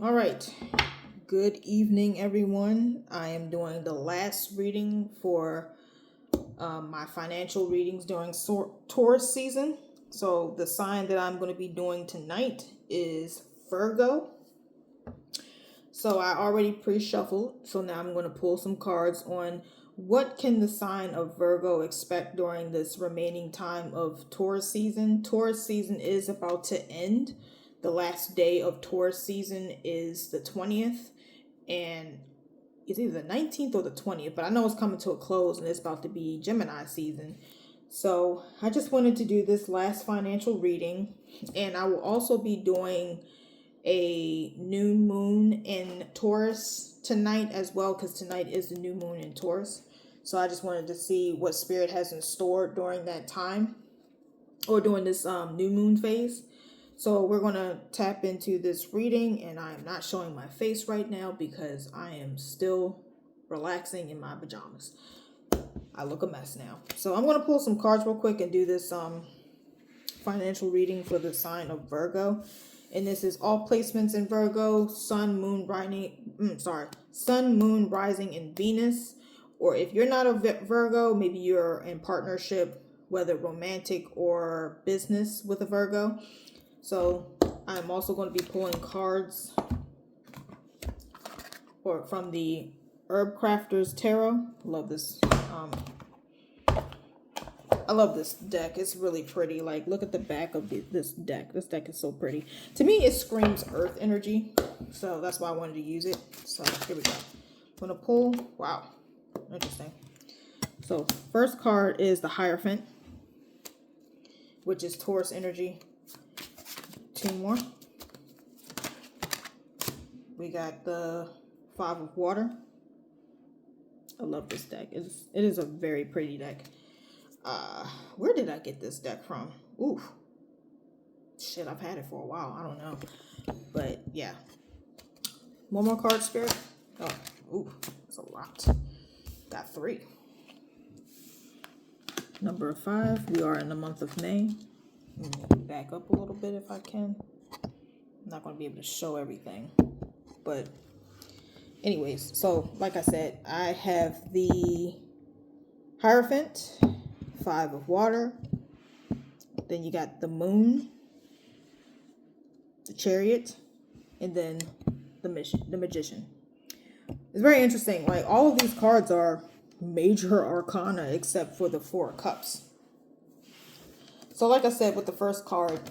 All right. Good evening, everyone. I am doing the last reading for my financial readings during Taurus season. So, the sign that I'm going to be doing tonight is Virgo. So, I already pre shuffled. So, now I'm going to pull some cards on what can the sign of Virgo expect during this remaining time of Taurus season. Taurus season is about to end. The last day of Taurus season is the 20th, and it's either the 19th or the 20th, but I know it's coming to a close and it's about to be Gemini season. So I just wanted to do this last financial reading, and I will also be doing a new moon in Taurus tonight as well, because tonight is the new moon in Taurus. So I just wanted to see what spirit has in store during that time, or during this new moon phase. So we're going to tap into this reading, and I am not showing my face right now because I am still relaxing in my pajamas. I look a mess now. So I'm going to pull some cards real quick and do this financial reading for the sign of Virgo. And this is all placements in Virgo, sun, moon, rising in Venus. Or if you're not a Virgo, maybe you're in partnership, whether romantic or business, with a Virgo. So I'm also going to be pulling cards from the Herb Crafters Tarot. I love this deck. It's really pretty. Like, look at the back of this deck. This deck is so pretty. To me, it screams earth energy. So that's why I wanted to use it. So here we go. I'm going to pull. Wow. Interesting. So first card is the Hierophant, which is Taurus energy. Two more. We got the Five of Water. I love this deck. It is a very pretty deck. Where did I get this deck from? Ooh. Shit, I've had it for a while. I don't know. But yeah. One more card, Spirit. Oh, ooh, that's a lot. Got 3. Number 5. We are in the month of May. Let me back up a little bit if I can. I'm not going to be able to show everything. But anyways, so like I said, I have the Hierophant, 5 of Water. Then you got the Moon, the Chariot, and then the Magician. It's very interesting. Like, all of these cards are major arcana except for the 4 cups. So like I said, with the first card,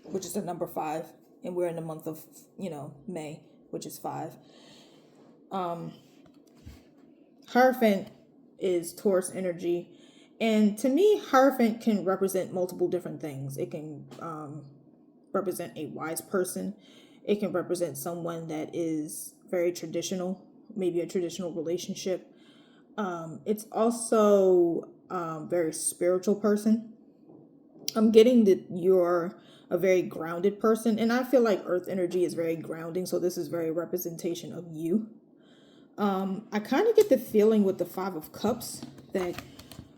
which is the number 5, and we're in the month of, May, which is 5. Hierophant is Taurus energy. And to me, Hierophant can represent multiple different things. It can represent a wise person. It can represent someone that is very traditional, maybe a traditional relationship. It's also a very spiritual person. I'm getting that you're a very grounded person, and I feel like earth energy is very grounding, so this is very representation of you. I kind of get the feeling with the 5 of Cups that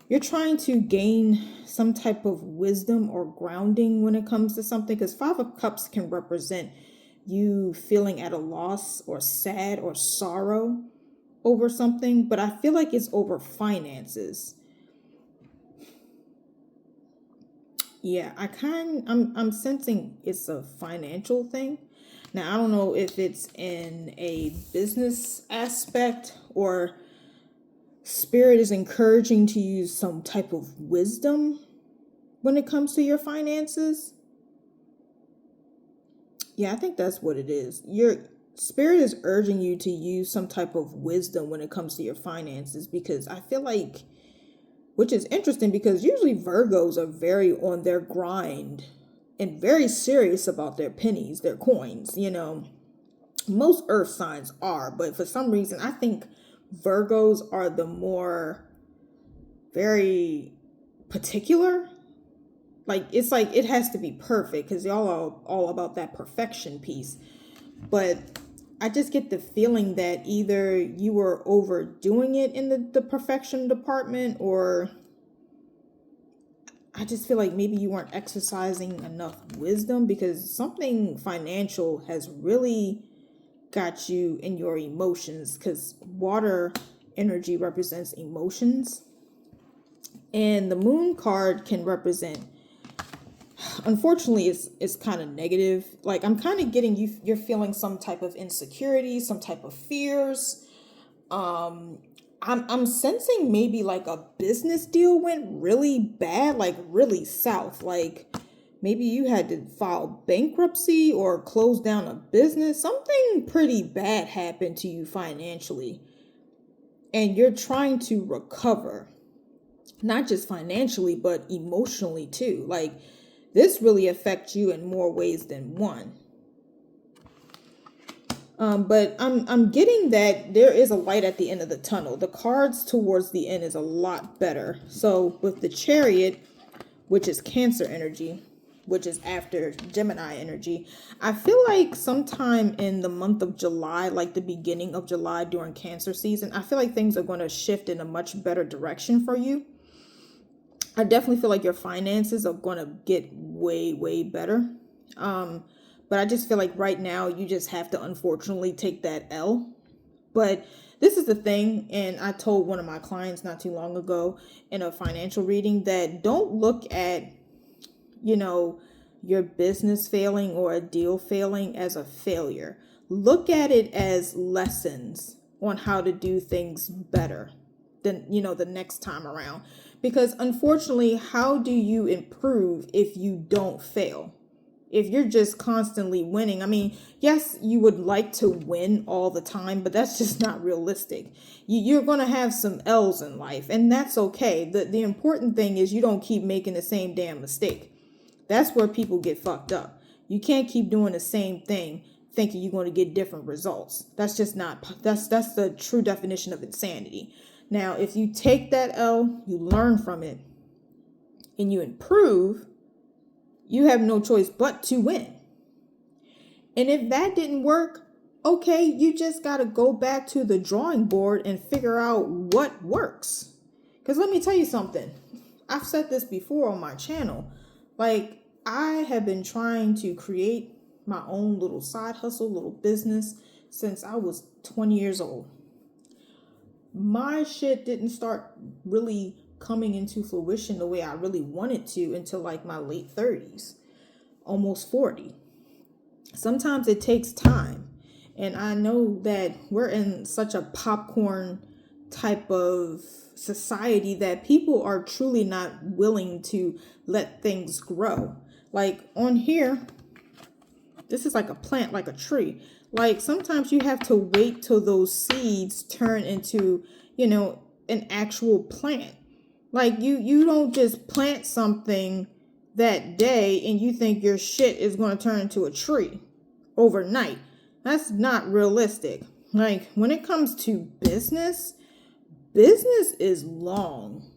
you're trying to gain some type of wisdom or grounding when it comes to something, because 5 of Cups can represent you feeling at a loss or sad or sorrow over something, but I feel like it's over finances. Yeah, I'm sensing it's a financial thing. Now, I don't know if it's in a business aspect, or spirit is encouraging to use some type of wisdom when it comes to your finances. Yeah, I think that's what it is. Your spirit is urging you to use some type of wisdom when it comes to your finances, because I feel like, which is interesting because usually Virgos are very on their grind and very serious about their pennies, their coins. Most earth signs are, but for some reason, I think Virgos are the more very particular. Like, it's like it has to be perfect because y'all are all about that perfection piece. But I just get the feeling that either you were overdoing it in the perfection department, or I just feel like maybe you weren't exercising enough wisdom, because something financial has really got you in your emotions, because water energy represents emotions, and the moon card can represent, unfortunately, it's kind of negative. Like, I'm kind of getting you're feeling some type of insecurity, some type of fears. I'm sensing maybe like a business deal went really bad, like really south. Like, maybe you had to file bankruptcy or close down a business. Something pretty bad happened to you financially, and you're trying to recover, not just financially, but emotionally too. Like, this really affects you in more ways than one. But I'm getting that there is a light at the end of the tunnel. The cards towards the end is a lot better. So with the Chariot, which is Cancer energy, which is after Gemini energy, I feel like sometime in the month of July, like the beginning of July during Cancer season, I feel like things are going to shift in a much better direction for you. I definitely feel like your finances are going to get way, way better. But I just feel like right now you just have to unfortunately take that L. But this is the thing, and I told one of my clients not too long ago in a financial reading that don't look at, your business failing or a deal failing as a failure. Look at it as lessons on how to do things better than, the next time around. Because unfortunately, how do you improve if you don't fail? If you're just constantly winning, I mean, yes, you would like to win all the time, but that's just not realistic. You're going to have some L's in life, and that's okay. The important thing is you don't keep making the same damn mistake. That's where people get fucked up. You can't keep doing the same thing thinking you're going to get different results. That's just not, that's the true definition of insanity. Now, if you take that L, you learn from it, and you improve, you have no choice but to win. And if that didn't work, okay, you just got to go back to the drawing board and figure out what works. Because let me tell you something. I've said this before on my channel. Like, I have been trying to create my own little side hustle, little business since I was 20 years old. My shit didn't start really coming into fruition the way I really wanted to until like my late 30s, almost 40. Sometimes it takes time. And I know that we're in such a popcorn type of society that people are truly not willing to let things grow. Like on here, this is like a plant, like a tree. Like sometimes you have to wait till those seeds turn into, an actual plant. Like you don't just plant something that day and you think your shit is going to turn into a tree overnight. That's not realistic. Like when it comes to business is long.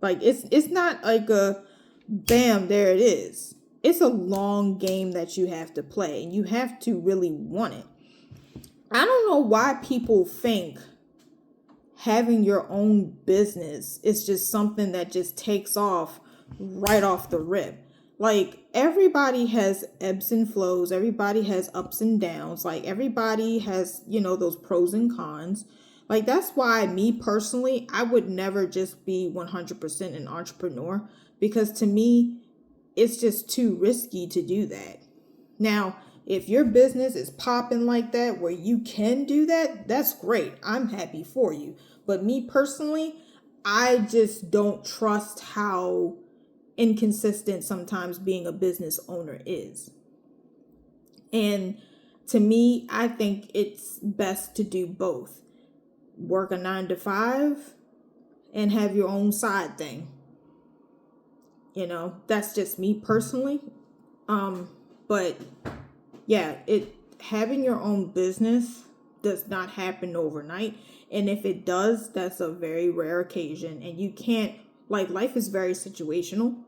Like it's not like a bam, there it is. It's a long game that you have to play, and you have to really want it. I don't know why people think having your own business is just something that just takes off right off the rip. Like everybody has ebbs and flows, everybody has ups and downs, like everybody has, those pros and cons. Like that's why me personally, I would never just be 100% an entrepreneur, because to me, it's just too risky to do that. Now, if your business is popping like that, where you can do that, that's great. I'm happy for you. But me personally, I just don't trust how inconsistent sometimes being a business owner is. And to me, I think it's best to do both. Work a 9 to 5 and have your own side thing. That's just me personally. But yeah, having your own business does not happen overnight. And if it does, that's a very rare occasion. And you can't, like, life is very situational.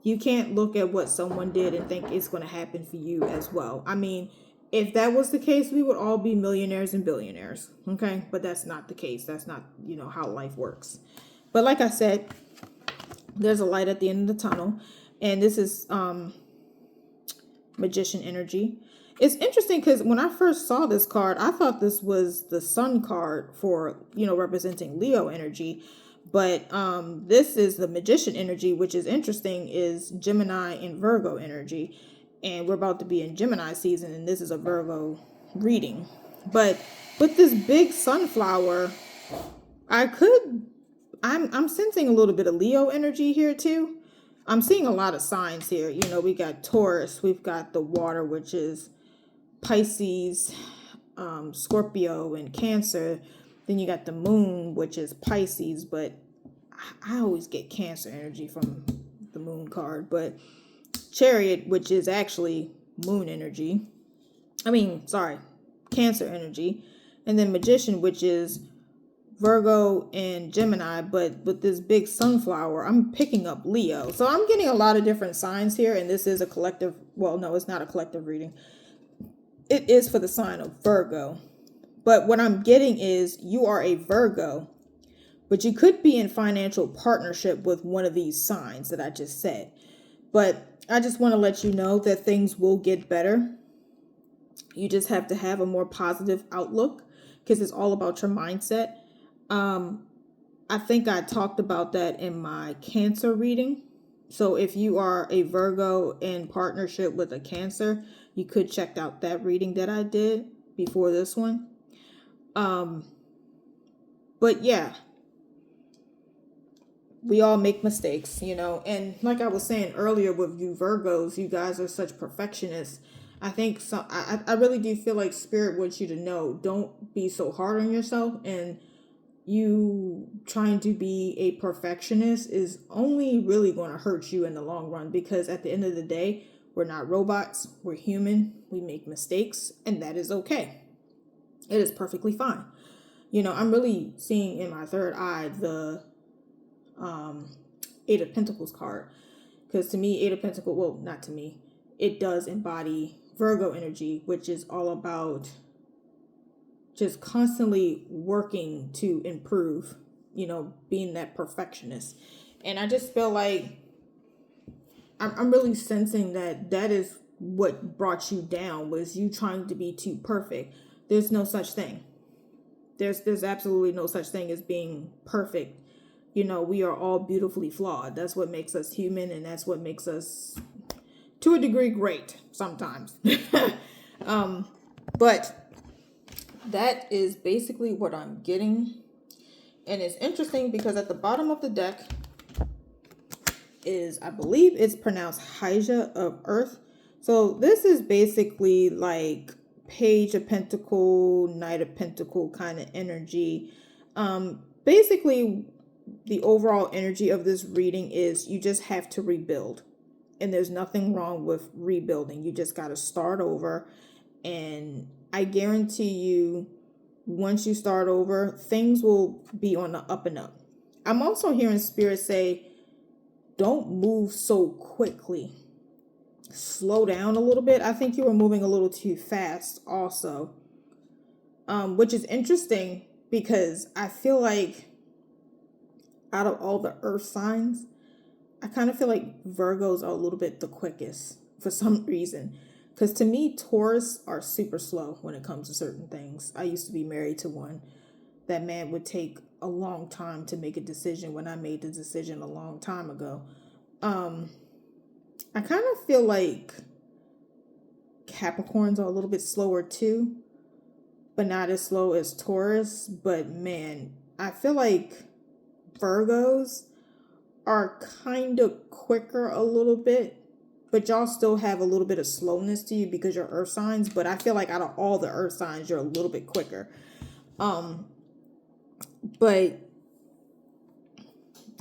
You can't look at what someone did and think it's going to happen for you as well. I mean, if that was the case, we would all be millionaires and billionaires. Okay. But that's not the case. That's not, how life works. But like I said, There's a light at the end of the tunnel, and this is magician energy. It's interesting because when I first saw this card, I thought this was the sun card for, representing Leo energy. But this is the magician energy, which is interesting, is Gemini and Virgo energy. And we're about to be in Gemini season, and this is a Virgo reading. But with this big sunflower, I'm sensing a little bit of Leo energy here too. I'm seeing a lot of signs here. We got Taurus, we've got the water, which is Pisces, Scorpio, and Cancer. Then you got the moon, which is Pisces, but I always get Cancer energy from the moon card. But Chariot, which is actually moon energy. Cancer energy. And then Magician, which is Virgo and Gemini, but with this big sunflower, I'm picking up Leo. So I'm getting a lot of different signs here, and this is a collective, well, no, it's not a collective reading. It is for the sign of Virgo. But what I'm getting is you are a Virgo, but you could be in financial partnership with one of these signs that I just said. But I just want to let you know that things will get better. You just have to have a more positive outlook because it's all about your mindset. I think I talked about that in my Cancer reading. So if you are a Virgo in partnership with a Cancer, you could check out that reading that I did before this one. But yeah, we all make mistakes, and like I was saying earlier with you Virgos, you guys are such perfectionists. I think so. I really do feel like Spirit wants you to know, don't be so hard on yourself, and you trying to be a perfectionist is only really going to hurt you in the long run, because at the end of the day, we're not robots, we're human, we make mistakes, and that is okay. It is perfectly fine. I'm really seeing in my third eye the Eight of Pentacles card, because to me, Eight of Pentacles, well, not to me, it does embody Virgo energy, which is all about just constantly working to improve, being that perfectionist. And I just feel like I'm really sensing that is what brought you down, was you trying to be too perfect. There's no such thing. There's absolutely no such thing as being perfect. We are all beautifully flawed. That's what makes us human, and that's what makes us, to a degree, great sometimes. But that is basically what I'm getting. And it's interesting because at the bottom of the deck is, I believe it's pronounced Hyja of Earth. So this is basically like Page of Pentacle, Knight of Pentacle kind of energy. Basically, the overall energy of this reading is you just have to rebuild. And there's nothing wrong with rebuilding. You just got to start over. And I guarantee you, once you start over, things will be on the up and up. I'm also hearing Spirit say, don't move so quickly. Slow down a little bit. I think you were moving a little too fast also. Which is interesting because I feel like out of all the earth signs, I kind of feel like Virgos are a little bit the quickest for some reason. Because to me, Taurus are super slow when it comes to certain things. I used to be married to one. That man would take a long time to make a decision when I made the decision a long time ago. I kind of feel like Capricorns are a little bit slower too, but not as slow as Taurus. But man, I feel like Virgos are kind of quicker a little bit, but y'all still have a little bit of slowness to you because you're earth signs. But I feel like out of all the earth signs, you're a little bit quicker. But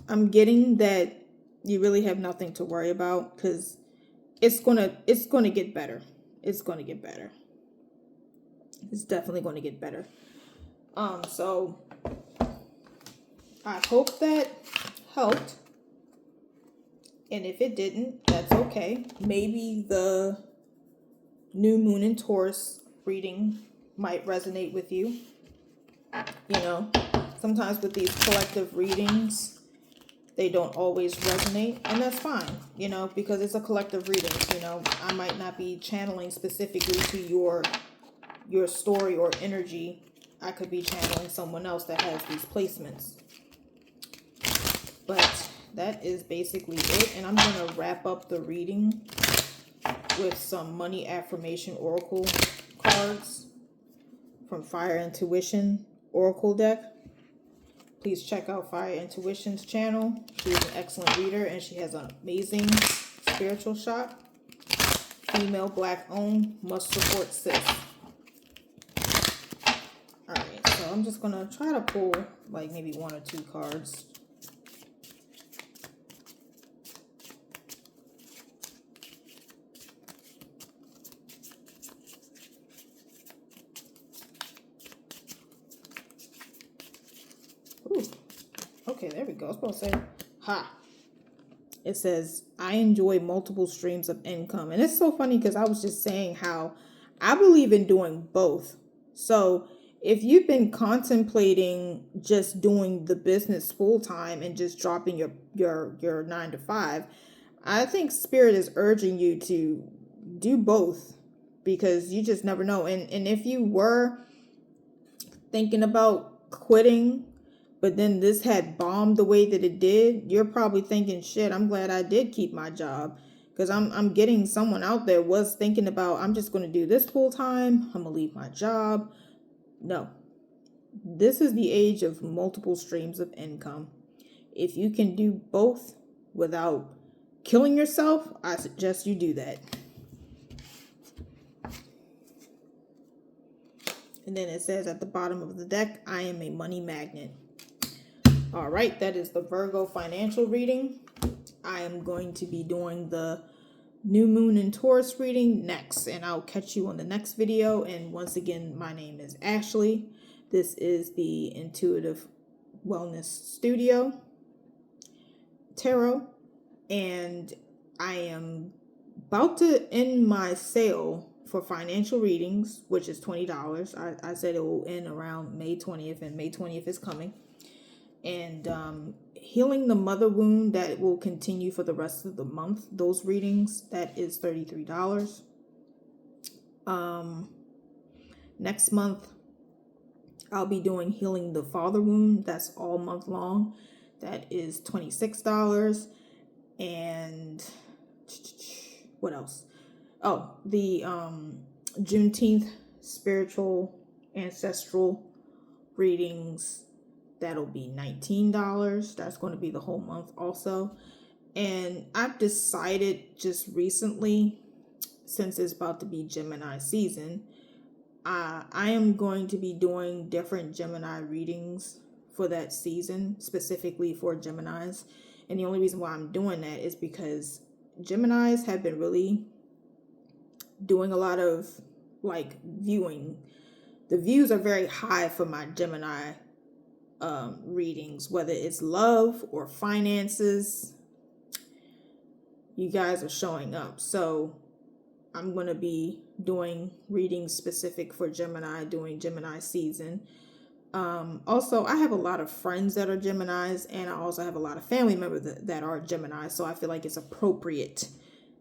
I'm getting that you really have nothing to worry about, because it's gonna get better. It's gonna get better. It's definitely going to get better. So I hope that helped. And if it didn't, that's okay. Maybe the new moon in Taurus reading might resonate with you. Sometimes with these collective readings, they don't always resonate, and that's fine, you know, because it's a collective reading. You know, I might not be channeling specifically to your story or energy. I could be channeling someone else that has these placements. But that is basically it, and I'm going to wrap up the reading with some money affirmation oracle cards from Fire Intuition Oracle deck. Please check out Fire Intuition's channel. She is an excellent reader, and she has an amazing spiritual shop. Female, black owned, must support sis. Alright, so I'm just going to try to pull like maybe 1 or 2 cards. Ooh. Okay, there we go. I was supposed to say, ha. It says, I enjoy multiple streams of income. And it's so funny because I was just saying how I believe in doing both. So if you've been contemplating just doing the business full time and just dropping your 9 to 5, I think Spirit is urging you to do both, because you just never know. And if you were thinking about quitting, but then this had bombed the way that it did, you're probably thinking, shit, I'm glad I did keep my job, because I'm getting someone out there was thinking about, I'm just going to do this full time, I'm going to leave my job. No, this is the age of multiple streams of income. If you can do both without killing yourself, I suggest you do that. And then it says at the bottom of the deck, I am a money magnet. All right, that is the Virgo financial reading. I am going to be doing the new moon and Taurus reading next, and I'll catch you on the next video. And once again, my name is Ashley. This is the Intuitive Wellness Studio Tarot, and I am about to end my sale for financial readings, which is $20. I said it will end around May 20th, and May 20th is coming. And healing the mother wound, that will continue for the rest of the month. Those readings, that is $33. Next month I'll be doing healing the father wound. That's all month long. That is $26. And what else? Oh, the Juneteenth spiritual ancestral readings, that'll be $19. That's going to be the whole month also. And I've decided just recently, since it's about to be Gemini season, I am going to be doing different Gemini readings for that season, specifically for Geminis. And the only reason why I'm doing that is because Geminis have been really doing a lot of like viewing. The views are very high for my Gemini readings, whether it's love or finances. You guys are showing up. So I'm going to be doing readings specific for Gemini, doing Gemini season. Also, I have a lot of friends that are Geminis, and I also have a lot of family members that are Geminis. So I feel like it's appropriate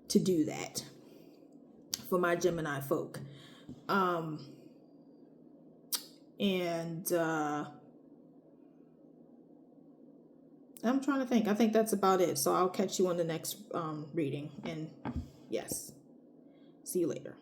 to do that for my Gemini folk. I'm trying to think. I think that's about it. So I'll catch you on the next reading. And yes, see you later.